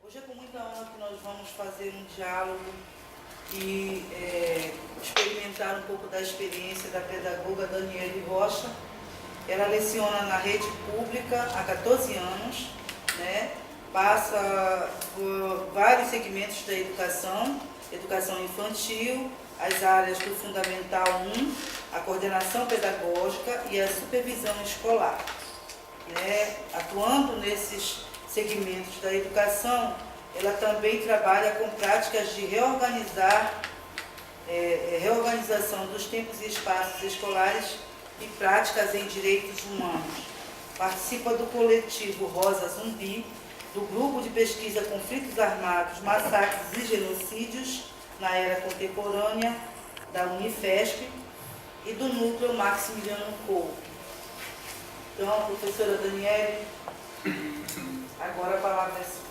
Hoje é com muita honra que nós vamos fazer um diálogo e experimentar um pouco da experiência da pedagoga Daniele Rocha. Ela leciona na rede pública há 14 anos, né? Passa por vários segmentos da educação, educação infantil, as áreas do Fundamental 1, a coordenação pedagógica e a supervisão escolar. Né? Atuando nesses segmentos da educação, ela também trabalha com práticas de reorganização dos tempos e espaços escolares e práticas em direitos humanos. Participa do coletivo Rosa Zumbi, do grupo de pesquisa Conflitos Armados, Massacres e Genocídios na Era Contemporânea, da Unifesp, e do núcleo Maximiliano Kolbe. Então, professora Daniele, agora a palavra é sua.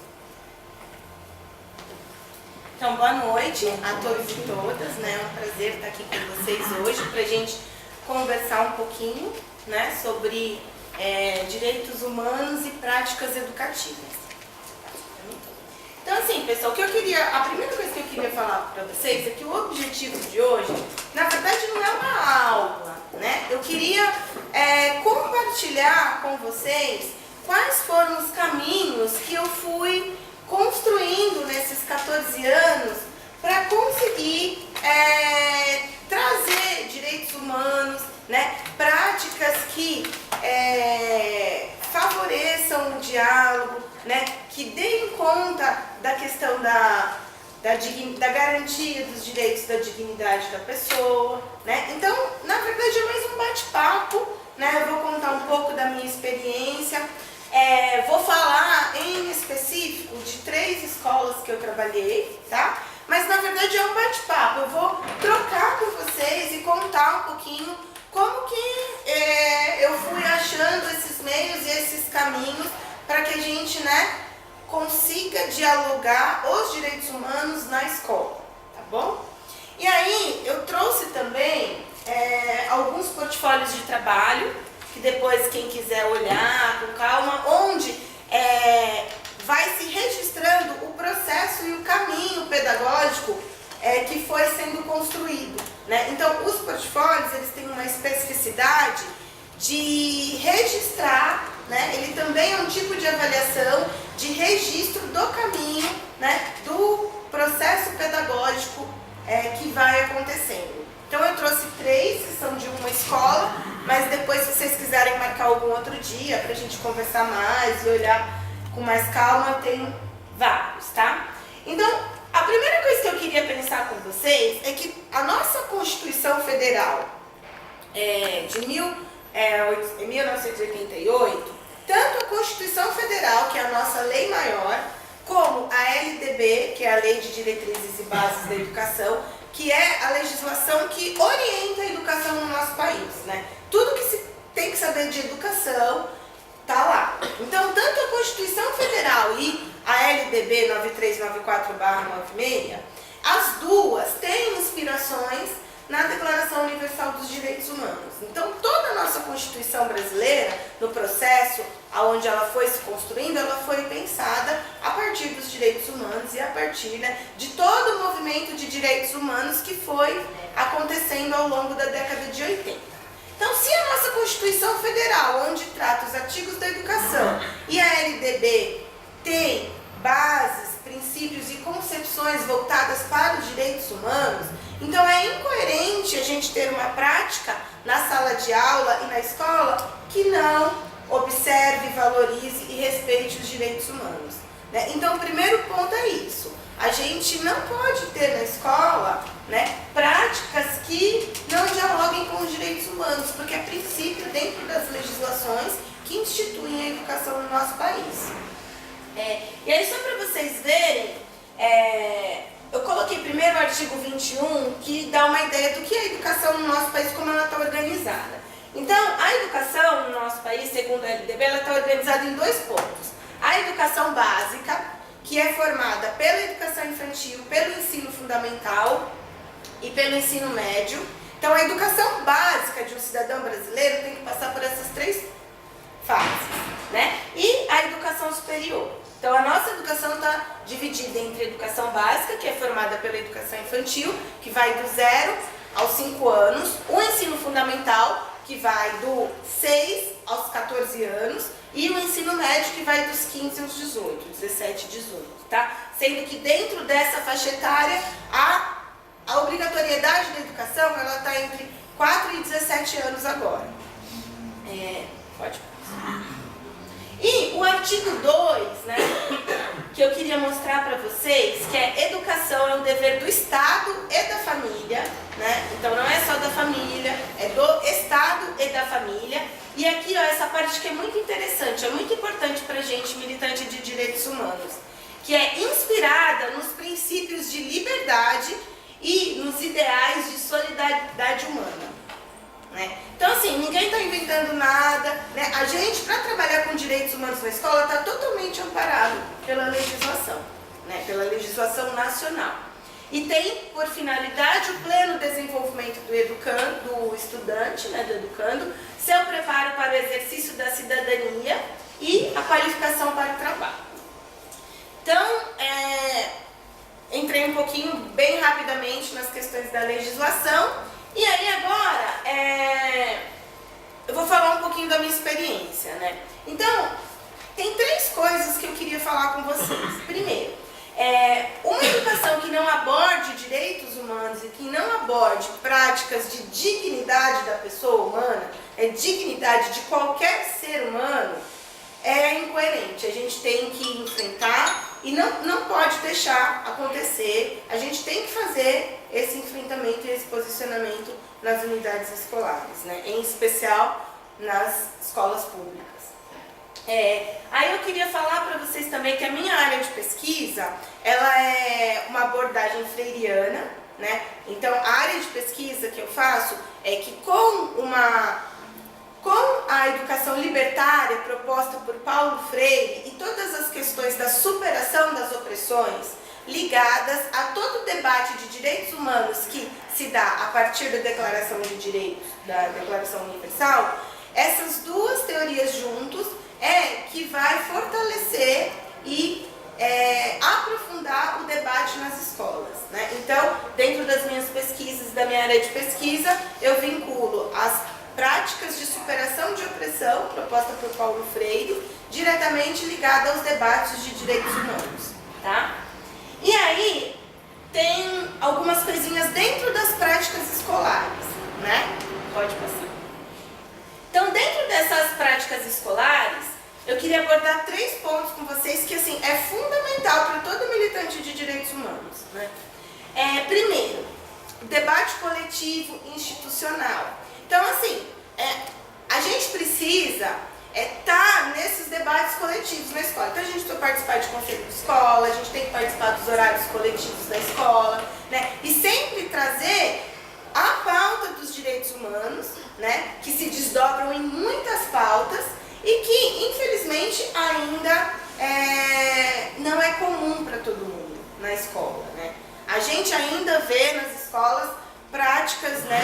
Então, boa noite a todos e todas, né? É um prazer estar aqui com vocês hoje para a gente conversar um pouquinho, né, sobre direitos humanos e práticas educativas. Então, assim, pessoal, a primeira coisa que eu queria falar para vocês é que o objetivo de hoje, na verdade, não é uma aula, né? Eu queria compartilhar com vocês quais foram os caminhos que eu fui construindo nesses 14 anos para conseguir trazer direitos humanos, né? Práticas que favoreçam o diálogo, né? Que deem conta da questão da garantia dos direitos da dignidade da pessoa, né? Então, na verdade, é mais um bate-papo, né? Eu vou contar um pouco da minha experiência, vou falar em específico de 3 escolas que eu trabalhei, tá? Mas, na verdade, é um bate-papo. Eu vou trocar com vocês e contar um pouquinho como que eu fui achando esses meios e esses caminhos para que a gente, né, consiga dialogar os direitos humanos na escola, tá bom? E aí, eu trouxe também alguns portfólios de trabalho, que depois quem quiser olhar com calma, onde vai se registrando o processo e o caminho pedagógico que foi sendo construído, né? Então, os portfólios, eles têm uma especificidade de registrar, né? Ele também é um tipo de avaliação de registro do caminho, né, do processo pedagógico que vai acontecendo. Então, eu trouxe 3 que são de uma escola, mas depois, se vocês quiserem marcar algum outro dia para a gente conversar mais e olhar com mais calma, eu tenho vários, tá? Então, a primeira coisa que eu queria pensar com vocês é que a nossa Constituição Federal de 1988, tanto a Constituição Federal, que é a nossa lei maior, como a LDB, que é a Lei de Diretrizes e Bases da Educação, que é a legislação que orienta a educação no nosso país, né? Tudo que se tem que saber de educação tá lá. Então, tanto a Constituição Federal e a LDB 9394/96, as duas têm inspirações na Declaração Universal dos Direitos Humanos. Então, toda a nossa Constituição brasileira, no processo onde ela foi se construindo, ela foi pensada a partir dos direitos humanos e a partir, né, de todo o movimento de direitos humanos que foi acontecendo ao longo da década de 80. Então, se a nossa Constituição Federal, onde trata os artigos da educação, e a LDB tem bases, princípios e concepções voltadas para os direitos humanos, então é incoerente a gente ter uma prática na sala de aula e na escola que não observe, valorize e respeite os direitos humanos, né? Então, o primeiro ponto é isso. A gente não pode ter na escola, né, práticas que não dialoguem com os direitos humanos, porque é princípio dentro das legislações que instituem a educação no nosso país. E aí, só para vocês verem, eu coloquei primeiro o artigo 21, que dá uma ideia do que é a educação no nosso país, como ela está organizada. Então, a educação no nosso país, segundo a LDB, ela está organizada em 2 pontos. A educação básica, que é formada pela educação infantil, pelo ensino fundamental e pelo ensino médio. Então, a educação básica de um cidadão brasileiro tem que passar por essas 3 fases, né? E a educação superior. Então a nossa educação está dividida entre educação básica, que é formada pela educação infantil, que vai do 0 aos 5 anos, o ensino fundamental, que vai do 6 aos 14 anos, e o ensino médio, que vai dos 15 aos 18, 17, 18, tá? Sendo que dentro dessa faixa etária, a obrigatoriedade da educação, ela está entre 4 e 17 anos agora. Pode passar. E o artigo 2, né, que eu queria mostrar para vocês, que é educação é um dever do Estado e da família, né? Então não é só da família, é do Estado e da família. E aqui, ó, essa parte que é muito interessante, é muito importante para a gente, militante de direitos humanos, que é inspirada nos princípios de liberdade e nos ideais de solidariedade humana. Né? Então, assim, ninguém está inventando nada, né? A gente, para trabalhar com direitos humanos na escola, está totalmente amparado pela legislação, né? Pela legislação nacional. E tem por finalidade o pleno desenvolvimento do estudante, né, do educando, seu preparo para o exercício da cidadania e a qualificação para o trabalho. Então, entrei um pouquinho, bem rapidamente, nas questões da legislação. E aí agora, eu vou falar um pouquinho da minha experiência, né? Então, tem 3 coisas que eu queria falar com vocês. Primeiro, uma educação que não aborde direitos humanos e que não aborde práticas de dignidade da pessoa humana, dignidade de qualquer ser humano, é incoerente. A gente tem que enfrentar e não pode deixar acontecer. A gente tem que fazer esse enfrentamento e esse posicionamento nas unidades escolares, né? Em especial nas escolas públicas. Aí eu queria falar para vocês também que a minha área de pesquisa, ela é uma abordagem freiriana, né? Então a área de pesquisa que eu faço é que com a educação libertária proposta por Paulo Freire e todas as questões da superação das opressões ligadas a todo o debate de direitos humanos que se dá a partir da Declaração de Direitos, da Declaração Universal, essas 2 teorias juntos que vai fortalecer e aprofundar o debate nas escolas, né? Então, dentro das minhas pesquisas, da minha área de pesquisa, eu vinculo as práticas de superação de opressão, proposta por Paulo Freire, diretamente ligada aos debates de direitos humanos, tá? E aí, tem algumas coisinhas dentro das práticas escolares, né? Pode passar. Então, dentro dessas práticas escolares, eu queria abordar 3 pontos com vocês que, assim, é fundamental para todo militante de direitos humanos, né? Primeiro, debate coletivo institucional. Então, assim, a gente precisa estar nesses debates coletivos na escola. Então, a gente tem que participar de conselho de escola, a gente tem que participar dos horários coletivos da escola, né? E sempre trazer a pauta dos direitos humanos, né? Que se desdobram em muitas pautas e que, infelizmente, ainda não é comum para todo mundo na escola, né? A gente ainda vê nas escolas práticas, né,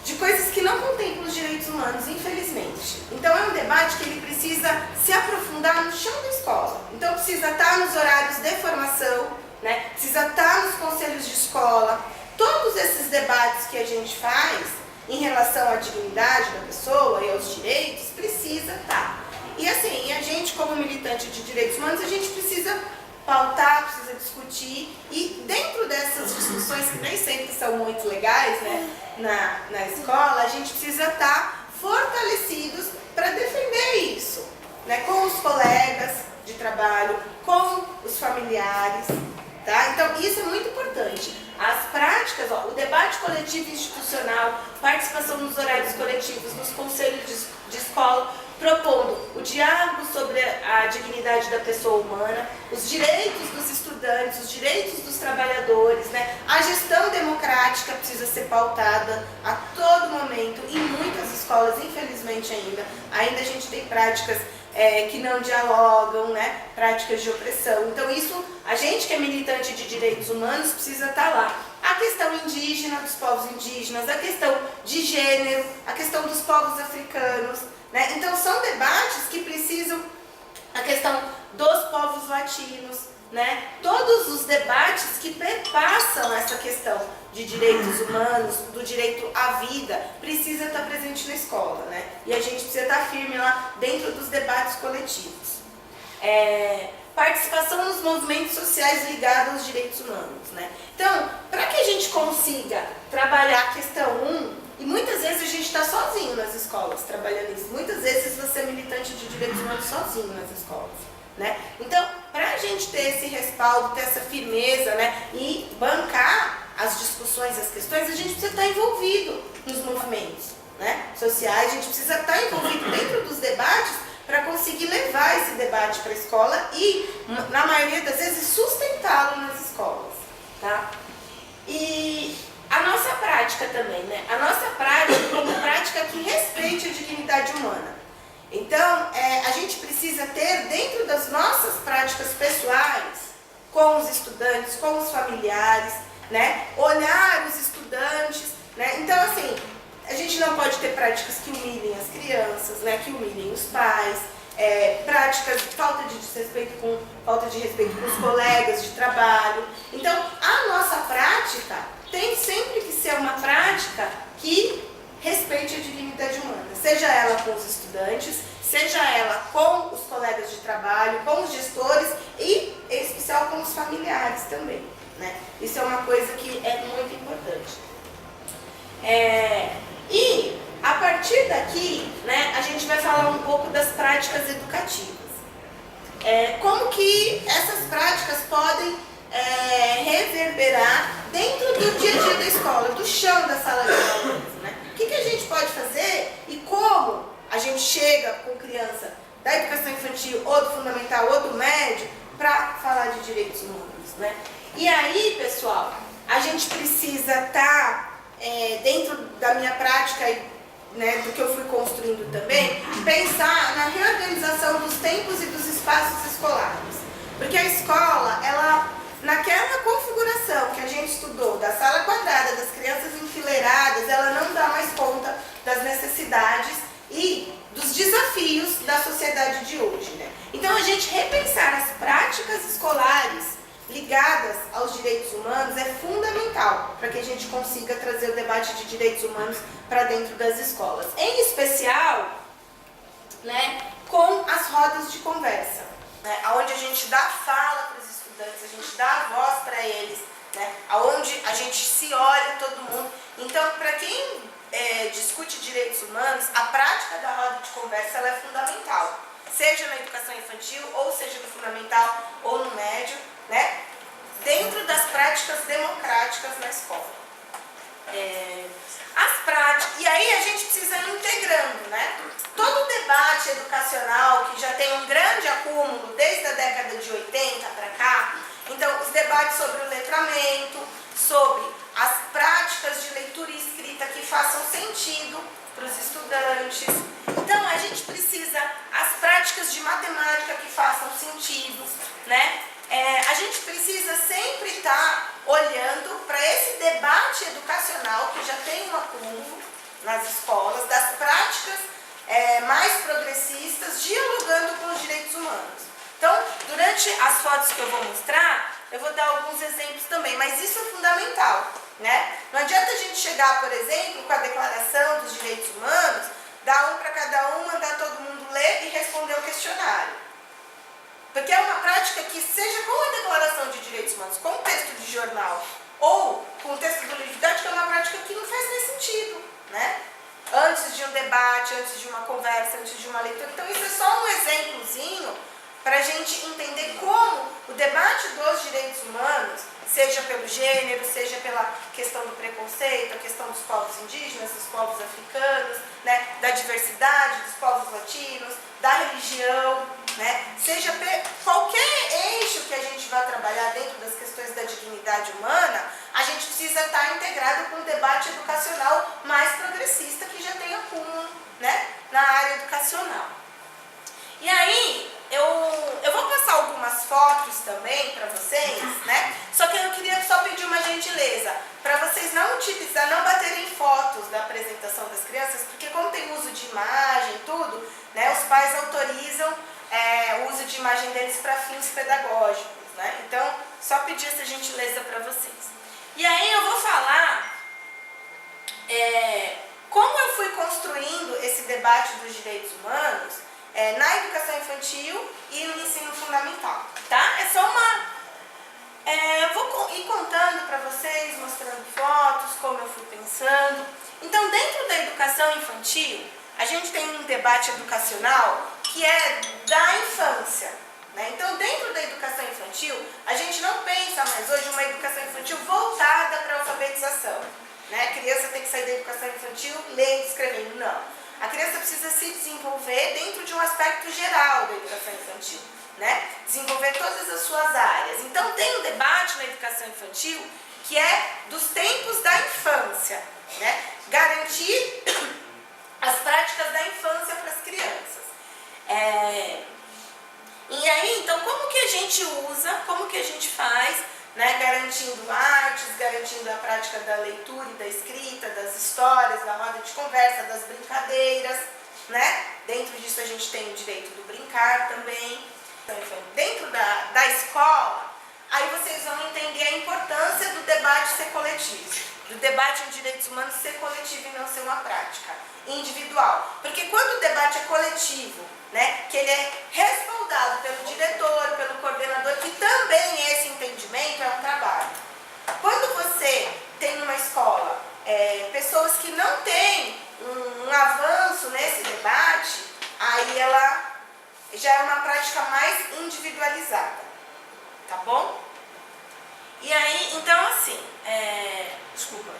de coisas que não contemplam os direitos humanos, infelizmente. Então é um debate que ele precisa se aprofundar no chão da escola. Então precisa estar nos horários de formação, né? Precisa estar nos conselhos de escola. Todos esses debates que a gente faz em relação à dignidade da pessoa e aos direitos, precisa estar. E assim, a gente como militante de direitos humanos, a gente precisa pautar, precisa discutir, e dentro dessas discussões que nem sempre são muito legais, né, na escola, a gente precisa estar fortalecidos para defender isso, né, com os colegas de trabalho, com os familiares, tá? Então isso é muito importante. As práticas, o debate coletivo institucional, participação nos horários coletivos, nos conselhos de escola, propondo o diálogo sobre a dignidade da pessoa humana, os direitos dos estudantes, os direitos dos trabalhadores, né? A gestão democrática precisa ser pautada a todo momento. Em muitas escolas, infelizmente ainda a gente tem práticas que não dialogam, né? Práticas de opressão. Então isso, a gente que é militante de direitos humanos precisa estar lá. A questão indígena, dos povos indígenas, a questão de gênero, a questão dos povos africanos, né? Então são debates que precisam, a questão dos povos latinos, né? Todos os debates que perpassam essa questão de direitos humanos, do direito à vida, precisa estar presente na escola, né? E a gente precisa estar firme lá dentro dos debates coletivos. Participação nos movimentos sociais ligados aos direitos humanos, né? Então, para que a gente consiga trabalhar a questão 1, e muitas vezes a gente está sozinho nas escolas trabalhando isso, muitas vezes você é militante de direitos humanos sozinho nas escolas, né? Então, para a gente ter esse respaldo, ter essa firmeza, né, e bancar as discussões, as questões, a gente precisa estar envolvido nos movimentos, né, sociais, a gente precisa estar envolvido dentro dos debates para conseguir levar esse debate para a escola e, na maioria das vezes, sustentá-lo nas escolas, tá? E a nossa prática também, né? A nossa prática como prática que respeite a dignidade humana. Então, a gente precisa ter dentro das nossas práticas pessoais, com os estudantes, com os familiares, né? Olhar os estudantes, né? Então, assim, a gente não pode ter práticas que humilhem as crianças, né? Que humilhem os pais, práticas de falta de respeito com os colegas de trabalho. Então, a nossa prática tem sempre que ser uma prática que respeite a dignidade humana, seja ela com os estudantes, seja ela com os colegas de trabalho, com os gestores e, em especial, com os familiares também, né? Isso é uma coisa que é muito importante. E, a partir daqui, né, a gente vai falar um pouco das práticas educativas. Como que essas práticas podem reverberar dentro do dia a dia da escola, do chão da sala de aula, né? O que a gente pode fazer e como a gente chega com criança da educação infantil ou do fundamental ou do médio para falar de direitos humanos, né? E aí, pessoal, a gente precisa estar dentro da minha prática, né, do que eu fui construindo também, pensar na reorganização dos tempos e dos espaços escolares. Porque a escola, ela, naquela configuração que a gente estudou, da sala quadrada, das crianças enfileiradas, ela não dá mais conta das necessidades e dos desafios da sociedade de hoje, né? Então, a gente repensar as práticas escolares ligadas aos direitos humanos é fundamental para que a gente consiga trazer o debate de direitos humanos para dentro das escolas. Em especial, né, com as rodas de conversa, né, onde a gente dá fala para os estudantes, a gente dá a voz para eles, né, onde a gente se olha todo mundo. Então, para quem discute direitos humanos, a prática da roda de conversa ela é fundamental, seja na educação infantil, ou seja no fundamental ou no médio, né, dentro das práticas democráticas na escola. As práticas, e aí a gente precisa ir integrando, né? Todo debate educacional que já tem um grande acúmulo desde a década de 80 para cá, então os debates sobre o letramento, sobre as práticas de leitura e escrita que façam sentido para os estudantes. Então a gente precisa as práticas de matemática que façam sentido, né? A gente precisa sempre estar olhando para esse debate educacional que já tem um acúmulo nas escolas, das práticas mais progressistas, dialogando com os direitos humanos. Então, durante as fotos que eu vou mostrar, eu vou dar alguns exemplos também, mas isso é fundamental, né? Não adianta a gente chegar, por exemplo, com a Declaração dos Direitos Humanos, dar um para cada um, mandar todo mundo ler e responder o questionário. Porque é uma prática que, seja com a Declaração de Direitos Humanos, com o texto de jornal ou com o texto do livro didático, é uma prática que não faz nem sentido, né? Antes de um debate, antes de uma conversa, antes de uma leitura. Então, isso é só um exemplozinho para a gente entender como o debate dos direitos humanos, seja pelo gênero, seja pela questão do preconceito, a questão dos povos indígenas, dos povos africanos, né, da diversidade, dos povos latinos, da religião, né, seja qualquer eixo que a gente vai trabalhar dentro das questões da dignidade humana, a gente precisa estar integrado com um debate educacional mais progressista que já tem acúmulo, né, na área educacional. E aí, eu vou passar algumas fotos também para vocês, né? Só que eu queria só pedir uma gentileza, para vocês não baterem fotos da apresentação das crianças, porque como tem uso de imagem e tudo, né, os pais autorizam o uso de imagem deles para fins pedagógicos, né? Então, só pedir essa gentileza para vocês. E aí eu vou falar como eu fui construindo esse debate dos direitos humanos na educação infantil e no ensino fundamental, tá? É só eu vou ir contando para vocês, mostrando fotos, como eu fui pensando. Então, dentro da educação infantil, a gente tem um debate educacional que é da infância, né? Então, dentro da educação infantil, a gente não pensa mais hoje uma educação infantil voltada para a alfabetização, né? A criança tem que sair da educação infantil lendo, escrevendo, não. A criança precisa se desenvolver dentro de um aspecto geral da educação infantil, né? Desenvolver todas as suas áreas. Então, tem um debate na educação infantil que é dos tempos da infância, né? Garantir as práticas da infância para as crianças. E aí, então, como que a gente usa, como que a gente faz, né? Garantindo artes, garantindo a prática da leitura e da escrita, das histórias, da roda de conversa, das brincadeiras, né? Dentro disso a gente tem o direito do brincar também. Dentro da escola, aí vocês vão entender a importância do debate ser coletivo, do debate em direitos humanos ser coletivo e não ser uma prática individual. Porque quando o debate é coletivo, né, que ele é respaldado pelo diretor, pelo coordenador, que também esse entendimento é um trabalho. Quando você tem numa escola pessoas que não têm um avanço nesse debate, aí ela já é uma prática mais individualizada, tá bom? E aí, então assim, Desculpa,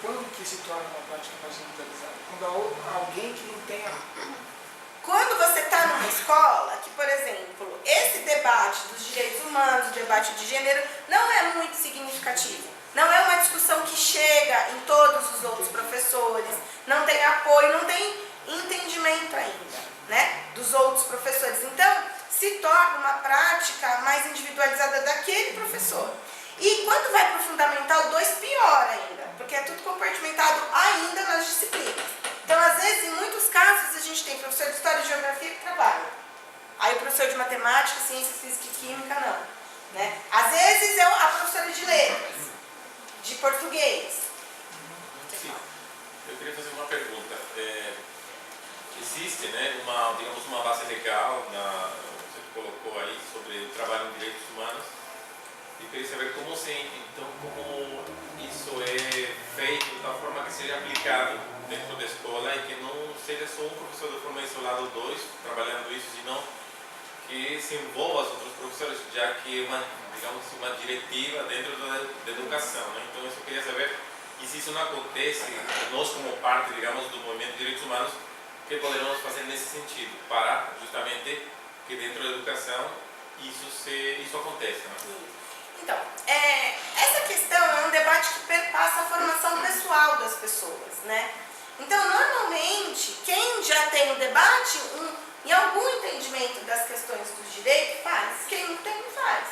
quando que se torna uma prática mais individualizada? Quando há alguém que não tenha... Quando você está numa escola, que por exemplo, esse debate dos direitos humanos, o debate de gênero, não é muito significativo. Não é uma discussão que chega em todos os outros professores, não tem apoio, não tem entendimento ainda, né, dos outros professores. Então, se torna uma prática mais individualizada daquele professor. E quando vai para o Fundamental 2, pior ainda, porque é tudo compartimentado ainda nas disciplinas. Então, às vezes, em muitos casos, a gente tem professor de História e Geografia que trabalha. Aí o professor de Matemática, Ciências, Física e Química, não. Né? Às vezes, a professora de Letras, de Português. Sim. Eu queria fazer uma pergunta. Existe, né, digamos, uma base legal, você colocou aí, sobre o trabalho em direitos humanos. E queria saber como isso é feito de tal forma que seja aplicado dentro da escola e que não seja só um professor de forma isolada ou dois trabalhando isso, senão que se envolva os outros professores, já que é uma diretiva dentro da educação, né? Então, eu queria saber, e se isso não acontece, nós como parte, digamos, do movimento de direitos humanos, o que poderemos fazer nesse sentido, para justamente que dentro da educação isso aconteça, né? Então, essa questão é um debate que perpassa a formação pessoal das pessoas, né? Então, normalmente, quem já tem o debate, em algum entendimento das questões dos direitos, faz. Quem não tem, não faz.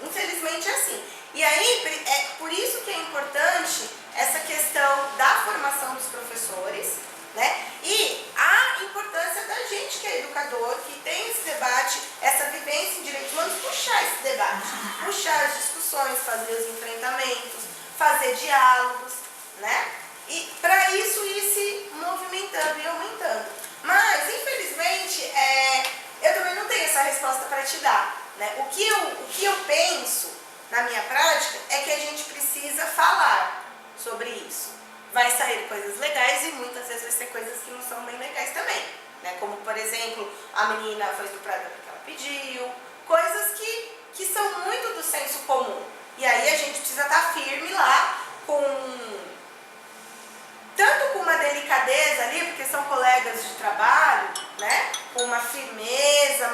Infelizmente é assim. E aí, é por isso que é importante essa questão da formação dos professores, né? E a importância da gente que é educador, que tem esse debate, essa vivência em direitos humanos, puxar esse debate, puxar as discussões, fazer os enfrentamentos, fazer diálogos, né? E para isso ir se movimentando e aumentando. Mas, infelizmente, eu também não tenho essa resposta para te dar, né? O que eu penso na minha prática é que a gente precisa falar sobre isso. Vai sair coisas legais e muitas vezes vai ser coisas que não são bem legais também, né? Como, por exemplo, a menina foi estuprada porque ela pediu, coisas que são muito do senso comum. E aí a gente precisa estar firme lá, tanto com uma delicadeza ali, porque são colegas de trabalho, né? Com uma firmeza,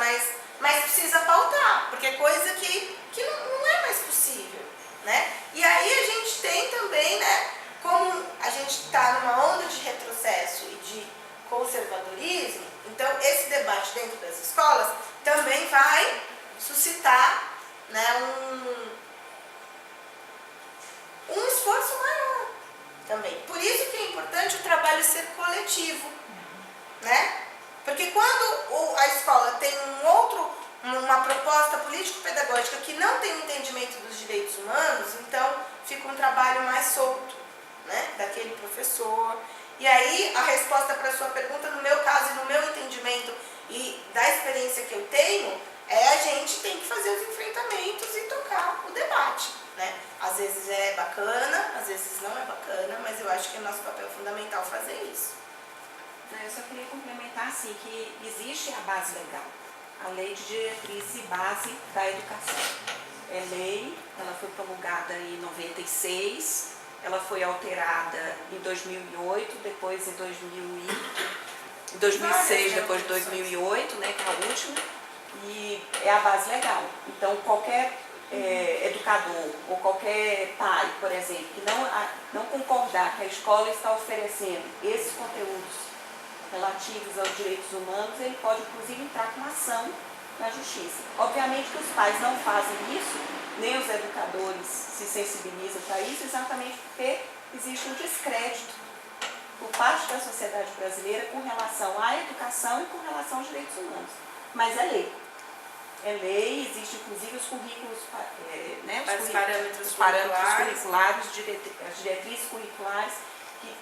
mas precisa pautar, porque é coisa que não é mais possível, né? E aí a gente tem também, né? Como a gente está numa onda de retrocesso e de conservadorismo, então esse debate dentro das escolas também vai suscitar, né, um esforço maior também. Por isso que é importante o trabalho ser coletivo, né? Porque quando a escola tem uma proposta político-pedagógica que não tem um entendimento dos direitos humanos, então fica um trabalho mais solto, né, daquele professor. E aí a resposta para a sua pergunta, no meu caso e no meu entendimento e da experiência que eu tenho, a gente tem que fazer os enfrentamentos e tocar o debate, né? Às vezes é bacana, às vezes não é bacana, mas eu acho que é nosso papel fundamental fazer isso. Eu só queria complementar assim, que existe a base legal, a Lei de Diretriz e Base da Educação. É lei, ela foi promulgada em 96, ela foi alterada em 2008, depois em 2006, depois de 2008, né, que é a última, e é a base legal. Então, qualquer educador ou qualquer pai, por exemplo, que não concordar que a escola está oferecendo esses conteúdos relativos aos direitos humanos, ele pode, inclusive, entrar com uma ação na justiça. Obviamente que os pais não fazem isso, nem os educadores se sensibilizam para isso, exatamente porque existe um descrédito por parte da sociedade brasileira com relação à educação e com relação aos direitos humanos. Mas é lei. É lei, existe inclusive os currículos, né, os parâmetros curriculares, as diretrizes curriculares,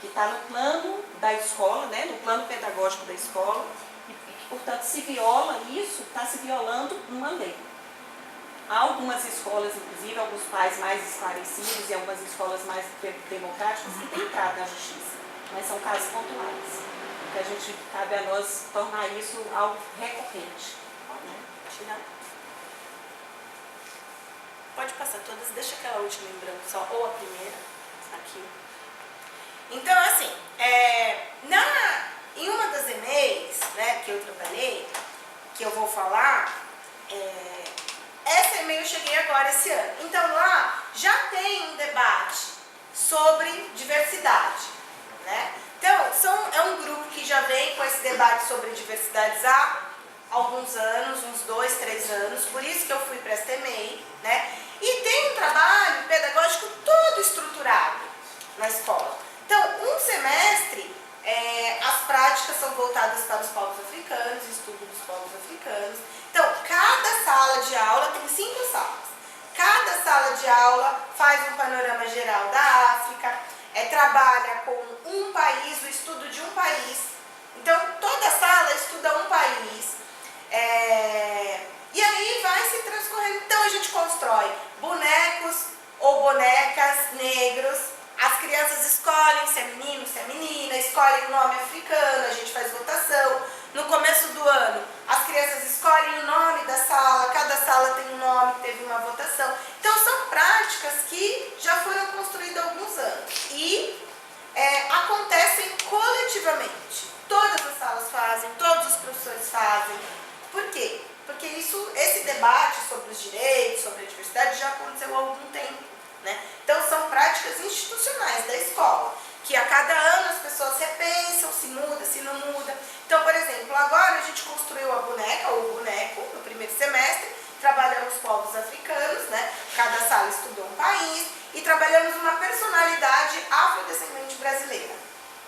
que está no plano da escola, né, no plano pedagógico da escola, e portanto, se viola isso, está se violando uma lei. Há algumas escolas, inclusive, alguns pais mais esclarecidos e algumas escolas mais democráticas que têm entrado na justiça, mas são casos pontuais. Que a gente, cabe a nós tornar isso algo recorrente. Pode passar todas, deixa aquela última em branco só, ou a primeira, aqui. Então, assim, em uma das EMEIs, né, que eu trabalhei, que eu vou falar, essa EMEI eu cheguei agora esse ano. Então, lá já tem um debate sobre diversidade, né? Então, é um grupo que já vem com esse debate sobre diversidades há alguns anos, uns 2, 3 anos, por isso que eu fui para essa EMEI, né? E tem um trabalho pedagógico todo estruturado na escola. Então, um semestre, as práticas são voltadas para os povos africanos, estudo dos povos africanos. Então, cada sala de aula tem 5 salas. Cada sala de aula faz um panorama geral da África, trabalha com um país, o estudo de um país. Então, toda sala estuda um país. E aí vai se transcorrendo. Então, a gente constrói bonecos ou bonecas negros. As crianças escolhem se é menino, se é menina, escolhem o nome africano, a gente faz votação. No começo do ano, as crianças escolhem o nome da sala, cada sala tem um nome, teve uma votação. Então, são práticas que já foram construídas há alguns anos e acontecem coletivamente. Todas as salas fazem, todos os professores fazem. Por quê? Porque esse debate sobre os direitos, sobre a diversidade já aconteceu há algum tempo, né? Então, são práticas institucionais da escola, que a cada ano as pessoas repensam se muda, se não muda. Então, por exemplo, agora a gente construiu a boneca ou o boneco no primeiro semestre, trabalhamos povos africanos, né? Cada sala estudou um país e trabalhamos uma personalidade afrodescendente brasileira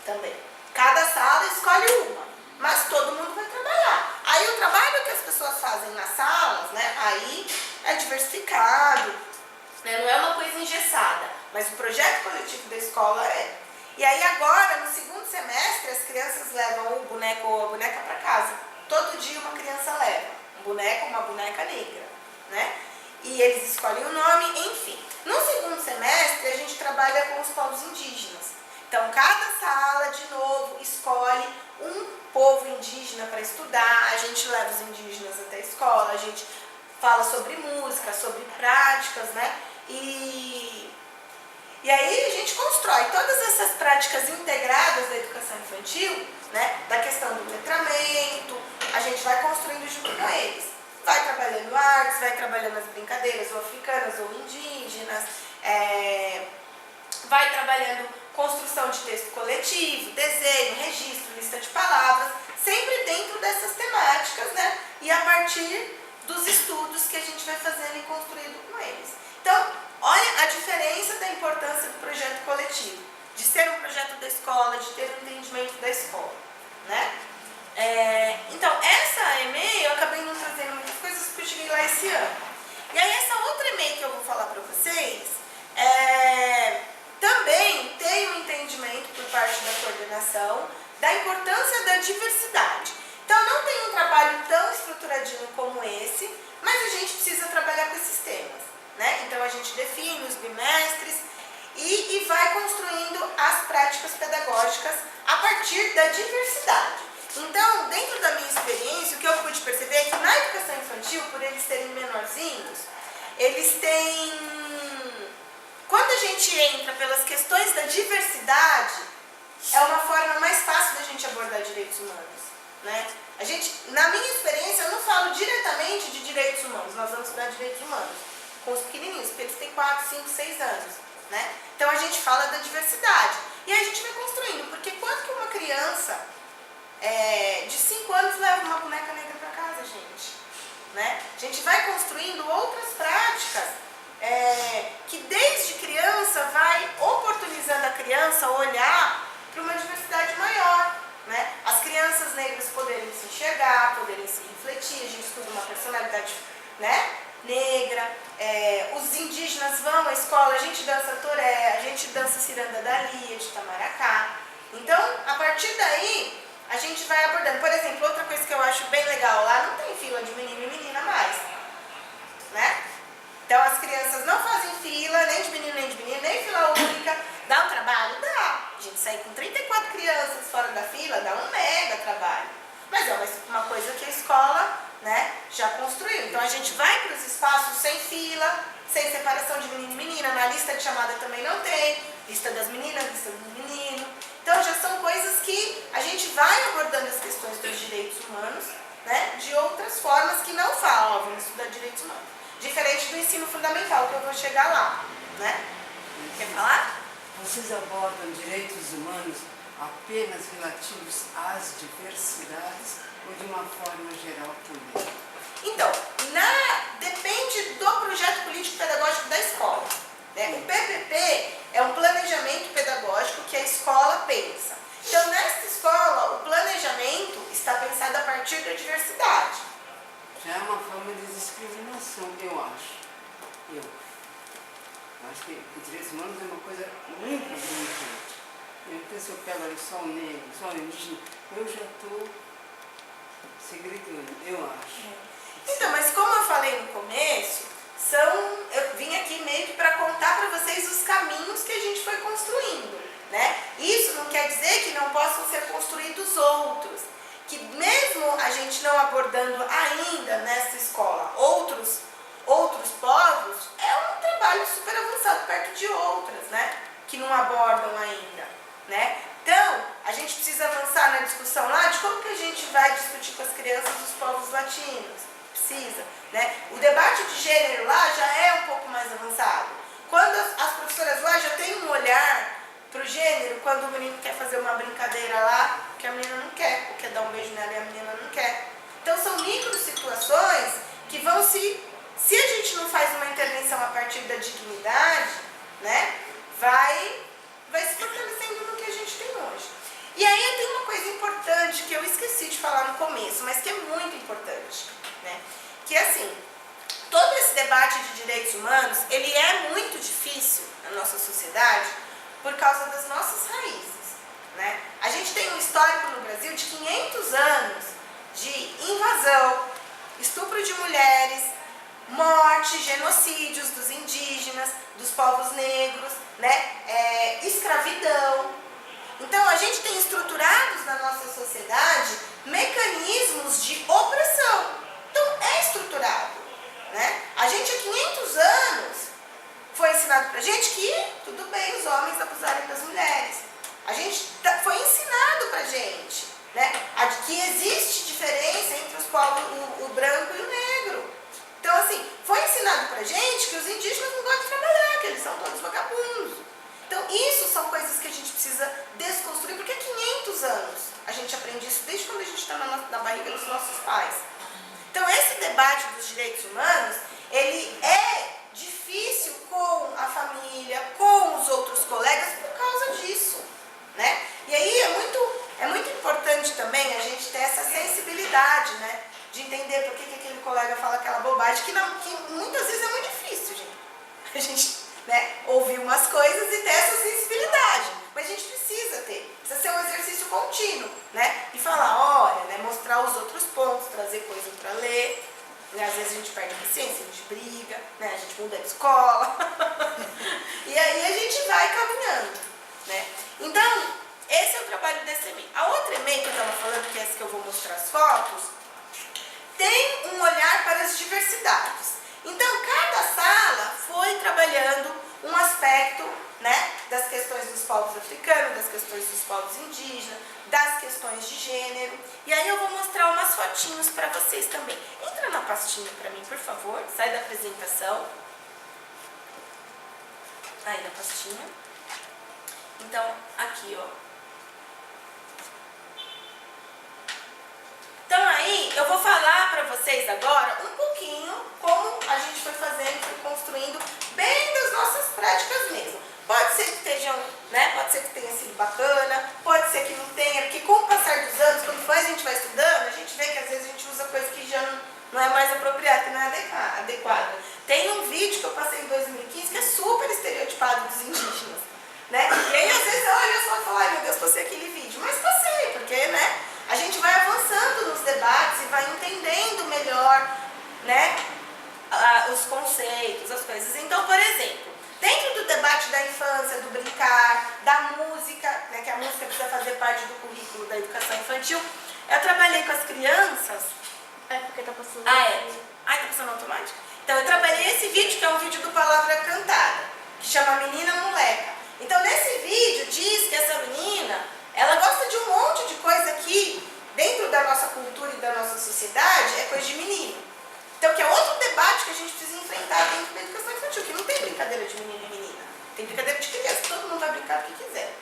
também. Cada sala escolhe uma, mas todo mundo vai trabalhar. Aí o trabalho que as pessoas fazem nas salas, né? Aí é diversificado, né? Não é uma coisa engessada, mas o projeto coletivo da escola é. E aí agora, no segundo semestre, as crianças levam o boneco ou a boneca para casa. Todo dia uma criança leva um boneco ou uma boneca negra, né? E eles escolhem o nome, enfim. No segundo semestre, a gente trabalha com os povos indígenas. Então, cada sala, de novo, escolhe um povo indígena para estudar. A gente leva os indígenas até a escola, a gente fala sobre música, sobre práticas, né? E aí a gente constrói todas essas práticas integradas da educação infantil, né? Da questão do letramento, a gente vai construindo junto com eles. Vai trabalhando artes, vai trabalhando as brincadeiras, ou africanas ou indígenas, vai trabalhando construção de texto coletivo, desenho, registro, lista de palavras, sempre dentro dessas temáticas, né? E a partir dos estudos que a gente vai fazendo e construindo com eles. Então, olha a diferença da importância do projeto coletivo, de ser um projeto da escola, de ter um entendimento da escola, né? Então, essa EMEI outra EMEI que eu vou falar para vocês também tem um entendimento por parte da coordenação da importância da diversidade. Então não tem um trabalho tão estruturadinho como esse, mas a gente precisa trabalhar com esses temas, né? Então a gente define os bimestres e vai construindo as práticas pedagógicas a partir da diversidade. Então, dentro da minha experiência, o que eu pude perceber é que na educação infantil, por eles serem menorzinhos, eles têm... Quando a gente entra pelas questões da diversidade, é uma forma mais fácil da gente abordar direitos humanos, né? A gente, na minha experiência, eu não falo diretamente de direitos humanos, nós vamos estudar direitos humanos com os pequenininhos, porque eles têm 4, 5, 6 anos, né? Então a gente fala da diversidade e a gente vai construindo, porque quanto que uma criança de 5 anos leva uma boneca negra para casa, gente, né? A gente vai construindo outras práticas que desde criança vai oportunizando a criança a olhar para uma diversidade maior, né? As crianças negras poderem se enxergar, poderem se refletir, a gente estuda uma personalidade, né, negra, os indígenas vão à escola, a gente dança toré, a gente dança ciranda da Lia, de Tamaracá. Então, a partir daí, a gente vai abordando. Por exemplo, outra coisa que eu acho bem legal, lá não tem fila de menino e menina mais, né? Então as crianças não fazem fila, nem de menino nem de menina, nem fila única. Dá um trabalho? Dá. A gente sair com 34 crianças fora da fila dá um mega trabalho. Mas é uma coisa que a escola, né, já construiu. Então a gente vai para os espaços sem fila, sem separação de menino e menina. Na lista de chamada também não tem. Lista das meninas, lista dos meninos. Então já são coisas que a gente vai abordando as questões dos direitos humanos, né, de outras formas que não falam, ó, vamos estudar direitos humanos. Diferente do ensino fundamental, que eu vou chegar lá, né? Quer falar? Vocês abordam direitos humanos apenas relativos às diversidades ou de uma forma geral também? Então, depende do projeto político-pedagógico da escola, né? O PPP é um planejamento pedagógico que a escola pensa. Então, nesta escola, o planejamento está pensado a partir da diversidade. Já é uma forma de discriminação, eu acho. Eu acho que os direitos humanos é uma coisa muito abrangente. Então, se eu pego ali só o negro, só o indígena, eu já estou segregando, eu acho. Então, mas como eu falei no começo, eu vim aqui meio que para contar para vocês os caminhos que a gente foi construindo, né? Isso não quer dizer que não possam ser construídos outros. Que mesmo a gente não abordando ainda nessa escola outros povos, é um trabalho super avançado perto de outras, né? Que não abordam ainda, né? Então, a gente precisa avançar na discussão lá de como que a gente vai discutir com as crianças os povos latinos. Precisa, né? O debate de gênero lá já é um pouco mais avançado. Quando as professoras lá já têm um olhar para o gênero, quando o menino quer fazer uma brincadeira lá, que a menina não quer, ou quer dar um beijo nela e a menina não quer. Então são micro situações que vão se a gente não faz uma intervenção a partir da dignidade, né, vai se fortalecendo no que a gente tem hoje. E aí tem uma coisa importante que eu esqueci de falar no começo, mas que é muito importante, né, que é assim, todo esse debate de direitos humanos, ele é muito difícil na nossa sociedade, por causa das nossas raízes, né? A gente tem um histórico no Brasil de 500 anos de invasão, estupro de mulheres, morte, genocídios dos indígenas, dos povos negros, né? Escravidão. Então a gente tem estruturados na nossa sociedade mecanismos de opressão. Então é estruturado, né? A gente há 500 anos foi ensinado pra gente que tudo bem os homens abusarem das mulheres. A gente foi ensinado pra gente, né, que existe diferença entre os povos, o branco e o negro. Então, assim, foi ensinado pra gente que os indígenas não gostam de trabalhar, que eles são todos vagabundos. Então, isso são coisas que a gente precisa desconstruir, porque há 500 anos a gente aprende isso desde quando a gente está na barriga dos nossos pais. Então, esse debate dos direitos humanos, ele é difícil com a família, com os outros colegas por causa disso, né? E aí é muito importante também a gente ter essa sensibilidade, né? De entender por que aquele colega fala aquela bobagem, que muitas vezes é muito difícil. algumas coisas e ter essa sensibilidade. Mas a gente precisa ter, precisa ser um exercício contínuo, né? E falar, olha, né? Mostrar os outros pontos, trazer coisa para ler. Né? Às vezes a gente perde a paciência, a gente briga, né? A gente muda de escola. E aí a gente vai caminhando, né? Então, esse é o trabalho desse EMEI. A outra EMEI que eu estava falando, que é essa que eu vou mostrar as fotos, tem um olhar para as diversidades. Então, cada sala foi trabalhando um aspecto, né, das questões dos povos africanos, das questões dos povos indígenas, das questões de gênero. E aí eu vou mostrar umas fotinhos para vocês também. Entra na pastinha para mim, por favor. Sai da apresentação. Aí na pastinha. Então, aqui, ó. Então aí, eu vou falar para vocês agora um pouquinho como a gente foi fazendo, foi construindo bem das nossas práticas mesmo. Pode ser que estejam, né? Pode ser que tenha sido bacana, pode ser que não tenha, porque com o passar dos anos, quando a gente vai estudando, a gente vê que às vezes a gente usa coisa que já não é mais apropriada, que não é adequada. Tem um vídeo que eu passei em 2015 que é super estereotipado dos indígenas, né? E aí às vezes eu olho só e falo, ai meu Deus, passei aquele vídeo, mas passei, porque, né? A gente vai avançando nos debates e vai entendendo melhor, né, os conceitos, as coisas. Então, por exemplo, dentro do debate da infância, do brincar, da música, né, que a música precisa fazer parte do currículo da educação infantil, eu trabalhei com as crianças. É porque tá passando. Tá passando automático? Então, eu trabalhei esse vídeo, que é um vídeo do Palavra Cantada, que chama Menina Moleca. Então, nesse vídeo, diz que essa menina, ela gosta de um monte de coisa que, dentro da nossa cultura e da nossa sociedade, é coisa de menino. Então, que é outro debate que a gente precisa enfrentar dentro da educação infantil, que não tem brincadeira de menino e menina. Tem brincadeira de criança, todo mundo vai brincar do que quiser.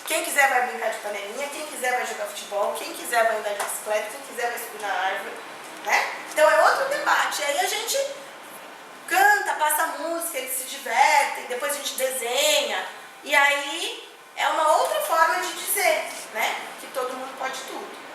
Quem quiser vai brincar de panelinha, quem quiser vai jogar futebol, quem quiser vai andar de bicicleta, quem quiser vai subir na árvore, né? Então, é outro debate. E aí a gente canta, passa música, eles se divertem, depois a gente desenha. E aí é uma outra forma de dizer, né? Que todo mundo pode tudo.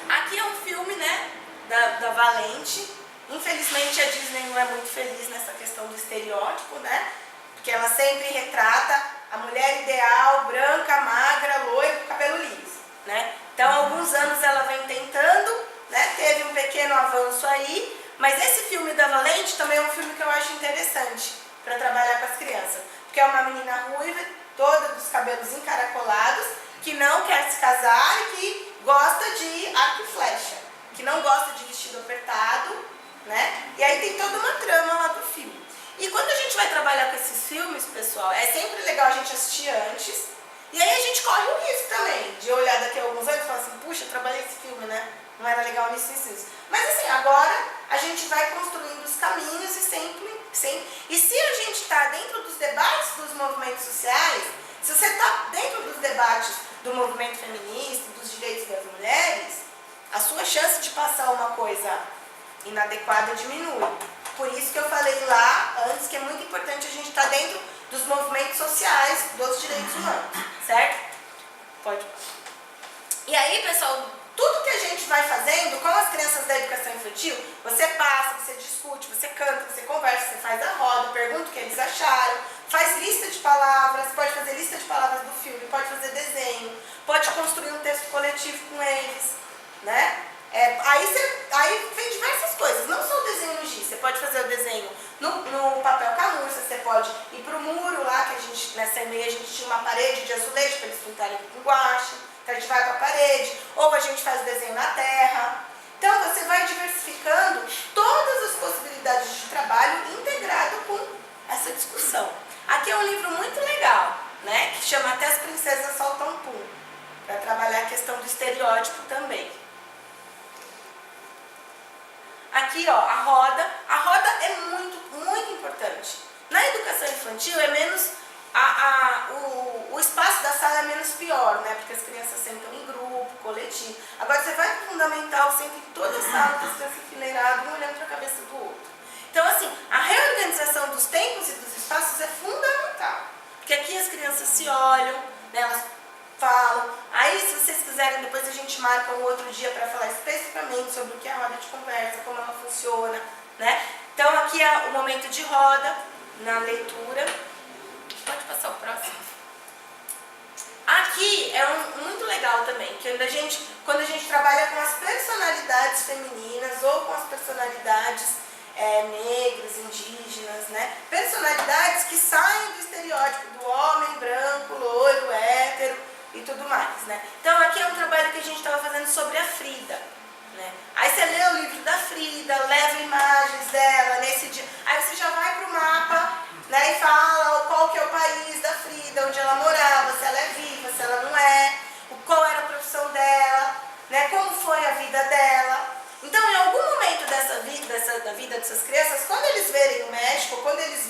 Aqui é um filme, né? Da Valente. Infelizmente a Disney não é muito feliz nessa questão do estereótipo, né? Porque ela sempre retrata a mulher ideal, branca, magra, loira, com cabelo liso, né? Então há alguns anos ela vem tentando, né? Teve um pequeno avanço aí, mas esse filme da Valente também é um filme que eu acho interessante para trabalhar com as crianças. Porque é uma menina ruiva, toda dos cabelos encaracolados, que não quer se casar e que gosta de arco e flecha, que não gosta de vestido apertado, né? E aí tem toda uma trama lá do filme. E quando a gente vai trabalhar com esses filmes, pessoal, é sempre legal a gente assistir antes, e aí a gente corre o risco também, de olhar daqui a alguns anos e falar assim, puxa, eu trabalhei esse filme, né? Não era legal nisso, isso. Mas assim, agora a gente vai construindo os caminhos e sempre. E se a gente está dentro dos debates dos movimentos sociais, se você está dentro dos debates do movimento feminista, dos direitos das mulheres, a sua chance de passar uma coisa inadequada diminui. Por isso que eu falei lá antes que é muito importante a gente estar dentro dos movimentos sociais dos direitos humanos, certo? Pode. E aí, pessoal, tudo que a gente vai fazendo com as crianças da educação infantil, você passa, você discute, você canta, você conversa, você faz a roda, pergunta o que eles acharam, faz lista de palavras, pode fazer lista de palavras do filme, pode fazer desenho, pode construir um texto coletivo com eles, né? Aí vem diversas coisas, não só o desenho no giz, você pode fazer o desenho no papel camurça, você pode ir para o muro lá, que a gente, nessa EMEI a gente tinha uma parede de azulejo para eles pintarem com guache, então a gente vai para a parede, ou a gente faz o desenho na terra. Então você vai diversificando todas as possibilidades de trabalho integrado com essa discussão. Aqui é um livro muito legal, né, que chama Até as Princesas Soltam Pum, para trabalhar a questão do estereótipo também. Aqui, ó, a roda é muito importante. Na educação infantil é menos, o espaço da sala é menos pior, né? Porque as crianças sentam em grupo, coletivo. Agora você vai para o fundamental, senta em toda a sala, as crianças enfileiradas, um olhando para a cabeça do outro. Então, assim, a reorganização dos tempos e dos espaços é fundamental. Porque aqui as crianças se olham, né? Elas falam. Aí, se vocês quiserem, depois a gente marca um outro dia para falar especificamente sobre o que é a roda de conversa, como ela funciona, né? Então, aqui é o momento de roda. na leitura. Pode passar o próximo. Aqui é muito legal também, que quando a gente trabalha com as personalidades femininas ou com as personalidades negras, indígenas, né? Personalidades que saem do estereótipo do homem branco, loiro, hétero e tudo mais, né? Então aqui é um trabalho que a gente estava fazendo sobre a Frida, né? Aí você lê o livro da Frida, leva imagens dela nesse dia, aí você já vai para o mapa, né, e fala qual que é o país da Frida, onde ela morava, se ela é viva, se ela não é, qual era a profissão dela, né, como foi a vida dela. Então, em algum momento da vida dessas crianças, quando eles verem o México, quando eles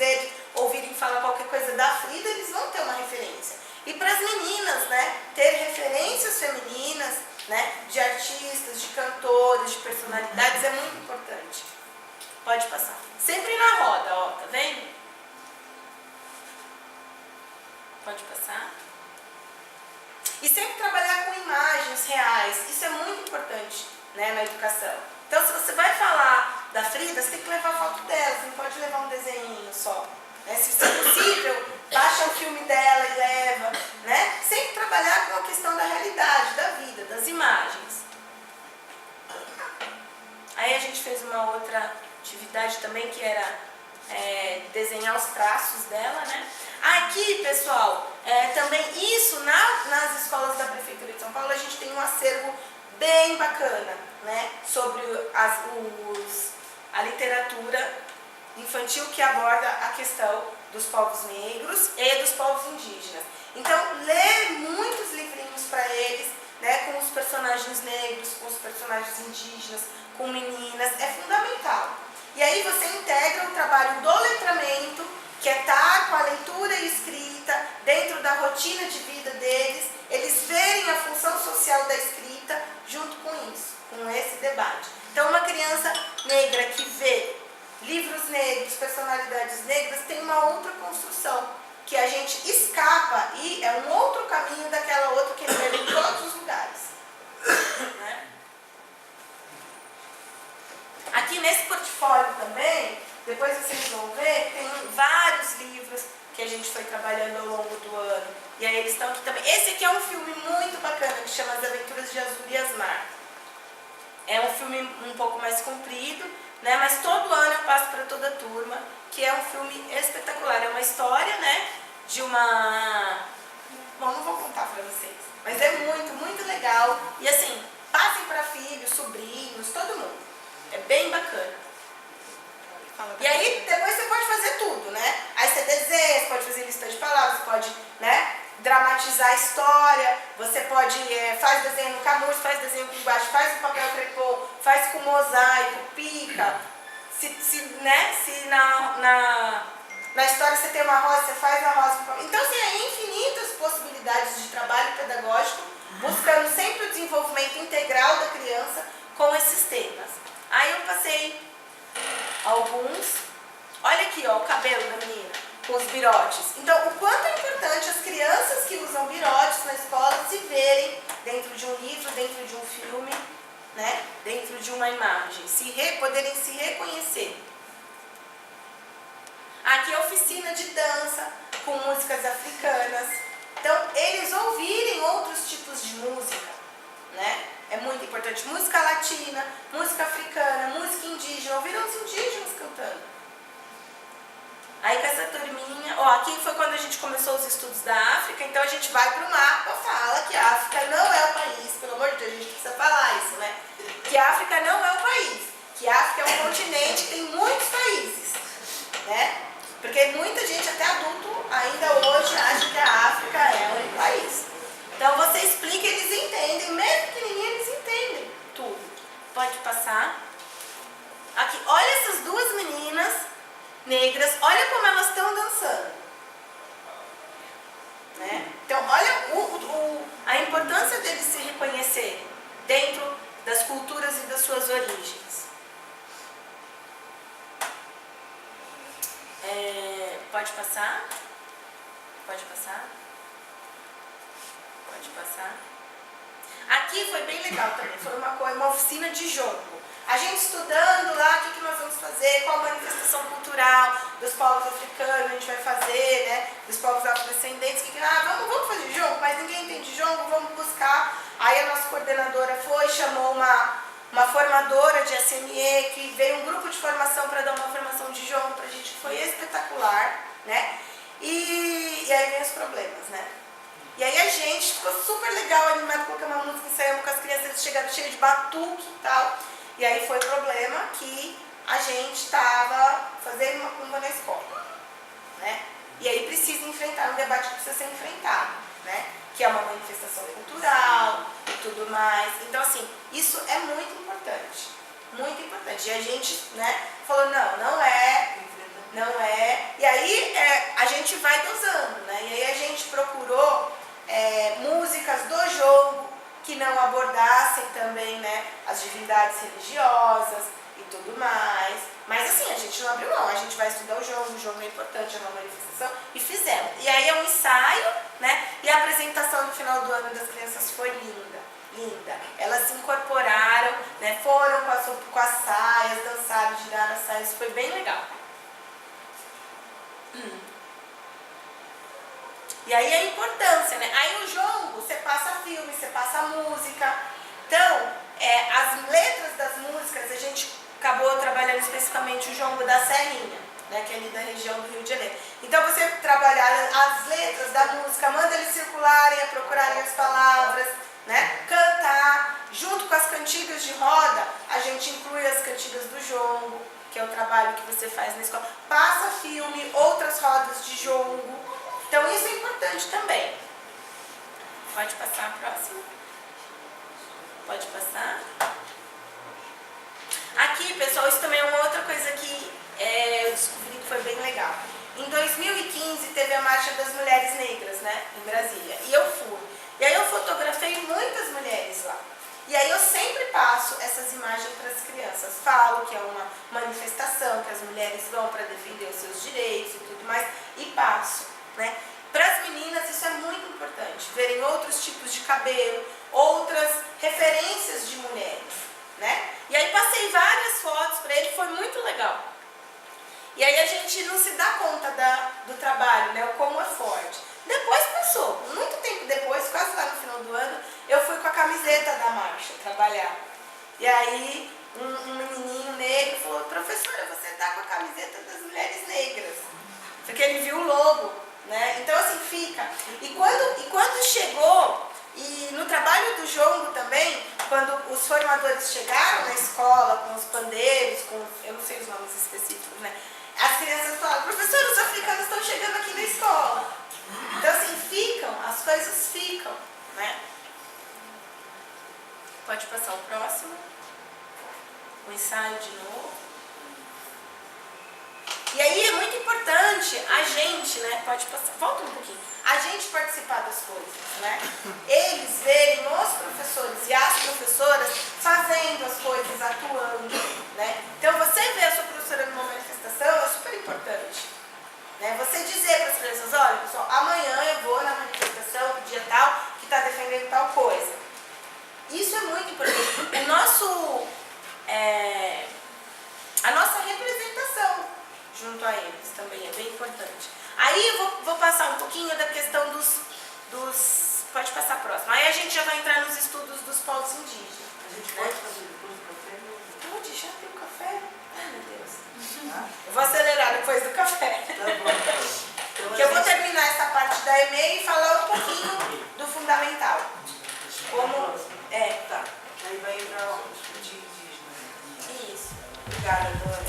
ouvirem falar qualquer coisa da Frida, eles vão ter uma referência. E para as meninas, né, ter referências femininas, né, de artistas, de cantores, de personalidades é muito importante. Pode passar. Sempre na roda, ó, tá vendo? Pode passar. E sempre trabalhar com imagens reais. Isso é muito importante, né, na educação. Então, se você vai falar da Frida, você tem que levar foto dela, você não pode levar um desenho só. Né? Se for possível, baixa o filme dela e leva. Né? Sempre trabalhar com a questão da realidade, da vida, das imagens. Aí a gente fez uma outra atividade também, que era desenhar os traços dela, né? Aqui, pessoal, também isso nas escolas da Prefeitura de São Paulo, a gente tem um acervo bem bacana, né? Sobre a literatura infantil que aborda a questão dos povos negros e dos povos indígenas. Então, ler muitos livrinhos para eles, né? Com os personagens negros, com os personagens indígenas, com meninas, é fundamental. E aí você integra o trabalho do letramento, que é estar com a leitura e escrita dentro da rotina de vida deles, eles verem a função social da escrita junto com isso, com esse debate. Então, uma criança negra que vê livros negros, personalidades negras, tem uma outra construção, que a gente escapa e é um outro caminho daquela outra que ele vê em todos os lugares. Né? Aqui nesse portfólio também, depois vocês vão ver, tem vários livros que a gente foi trabalhando ao longo do ano. E aí eles estão aqui também. Esse aqui é um filme muito bacana, que chama As Aventuras de Azul e Asmar. É um filme um pouco mais comprido, né? Mas todo ano eu passo para toda a turma, que é um filme espetacular. É uma história, né, de uma... Bom, não vou contar para vocês, mas é muito, muito legal. E assim, passem para filhos, sobrinhos, todo mundo. É bem bacana. E aí, depois você pode fazer tudo, né? Aí você desenha, você pode fazer lista de palavras, pode, né, dramatizar a história, você pode, faz desenho no camurça, faz desenho com guache, faz com papel crepom, faz com mosaico, pica. Se na história você tem uma rosa, você faz a rosa. Então, assim, há infinitas possibilidades de trabalho pedagógico, buscando sempre o desenvolvimento integral da criança com esses temas. Aí eu passei alguns. Olha aqui, ó, o cabelo da menina, com os birotes. Então, o quanto é importante as crianças que usam birotes na escola se verem dentro de um livro, dentro de um filme, né? Dentro de uma imagem, poderem se reconhecer. Aqui é a oficina de dança, com músicas africanas. Então, eles ouvirem outros tipos de música, né? É muito importante. Música latina, música africana, música indígena. Ouviram os indígenas cantando. Aí com essa turminha... Ó, aqui foi quando a gente começou os estudos da África. Então a gente vai para o mapa, fala que a África não é o país. Pelo amor de Deus, a gente precisa falar isso, né? Que a África não é o país. Que a África é um continente que tem muitos países, né? Porque muita gente, até adulto, ainda hoje acha que a África é um país. Então você explica, eles entendem, mesmo pequenininho eles entendem tudo. Pode passar. Aqui, olha essas duas meninas negras, olha como elas estão dançando. Né? Então olha a importância deles se reconhecerem dentro das culturas e das suas origens. Pode passar? Pode passar? Pode passar. Aqui foi bem legal também, foi uma oficina de jogo. A gente estudando lá o que nós vamos fazer, qual manifestação cultural dos povos africanos, a gente vai fazer, né, dos povos afrodescendentes, que vamos fazer jongo, mas ninguém entende jongo, vamos buscar. Aí a nossa coordenadora foi, chamou uma formadora de SME, que veio um grupo de formação para dar uma formação de jongo pra gente, que foi espetacular, né? E aí vem os problemas, né? E aí a gente ficou super legal, animado, colocamos uma música, ensaiamos com as crianças, eles chegaram cheios de batuque e tal. E aí foi o problema que a gente estava fazendo uma cumba na escola, né? E aí precisa enfrentar um debate que precisa ser enfrentado, né? Que é uma manifestação cultural e tudo mais. Então, assim, isso é muito importante. Muito importante. E a gente, né, falou, não é. E aí a gente vai dosando, né? E aí a gente procurou músicas do jogo que não abordassem também, né, as divindades religiosas e tudo mais. Mas assim, a gente não abriu mão, a gente vai estudar o jogo é importante, é uma manifestação, e fizemos. E aí é um ensaio, né? E a apresentação no final do ano das crianças foi linda, linda. Elas se incorporaram, né? Foram com as saias, dançaram, giraram as saias, foi bem legal. E aí a importância, né? Aí o jogo, você passa filme, você passa música. Então, as letras das músicas, a gente acabou trabalhando especificamente o jongo da Serrinha, né, que é ali da região do Rio de Janeiro. Então você trabalhar as letras da música, manda eles circularem, a procurarem as palavras, né, cantar, junto com as cantigas de roda, a gente inclui as cantigas do jongo, que é o trabalho que você faz na escola, passa filme, outras rodas de jongo, então isso é importante também. Pode passar a próxima? Pode passar? Aqui, pessoal, isso também é uma outra coisa que eu descobri que foi bem legal. Em 2015 teve a Marcha das Mulheres Negras, né, em Brasília, e eu fui. E aí eu fotografei muitas mulheres lá. E aí eu sempre passo essas imagens para as crianças. Falo que é uma manifestação, que as mulheres vão para defender os seus direitos e tudo mais, e passo, né. Para as meninas isso é muito importante, verem outros tipos de cabelo, outras referências de mulheres, né? E aí passei várias fotos para ele, foi muito legal. E aí a gente não se dá conta do trabalho, né? O como é forte. Depois passou, muito tempo depois, quase lá no final do ano, eu fui com a camiseta da marcha trabalhar. E aí um menininho negro falou, professora, você tá com a camiseta das mulheres negras. Porque ele viu o logo, né? Então assim fica. E quando chegou, e no trabalho do jongo também, quando os formadores chegaram na escola com os pandeiros, eu não sei os nomes específicos, né? As crianças falaram, professora, os africanos estão chegando aqui na escola. Então assim, as coisas ficam, né? Pode passar o próximo. O ensaio de novo. E aí é muito importante a gente, né? Pode passar, volta um pouquinho. A gente participar das coisas, né? Eles verem os professores e as professoras fazendo as coisas, atuando, né? Então você ver a sua professora numa manifestação é super importante, né? Você dizer para as crianças, olha pessoal, amanhã eu vou na manifestação, no dia tal, que está defendendo tal coisa. Isso é muito importante. A nossa representação junto a eles também é bem importante. Aí eu vou passar um pouquinho da questão dos... Pode passar a próxima. Aí a gente já vai entrar nos estudos dos povos indígenas. A gente pode fazer depois do café? Pode, já tem o café? Ai, meu Deus. Eu vou acelerar depois do café. Tá bom. Que eu vou terminar essa parte da EMEI e falar um pouquinho do fundamental. Como... Tá. Aí vai entrar os indígenas. Isso. Obrigada, Dora.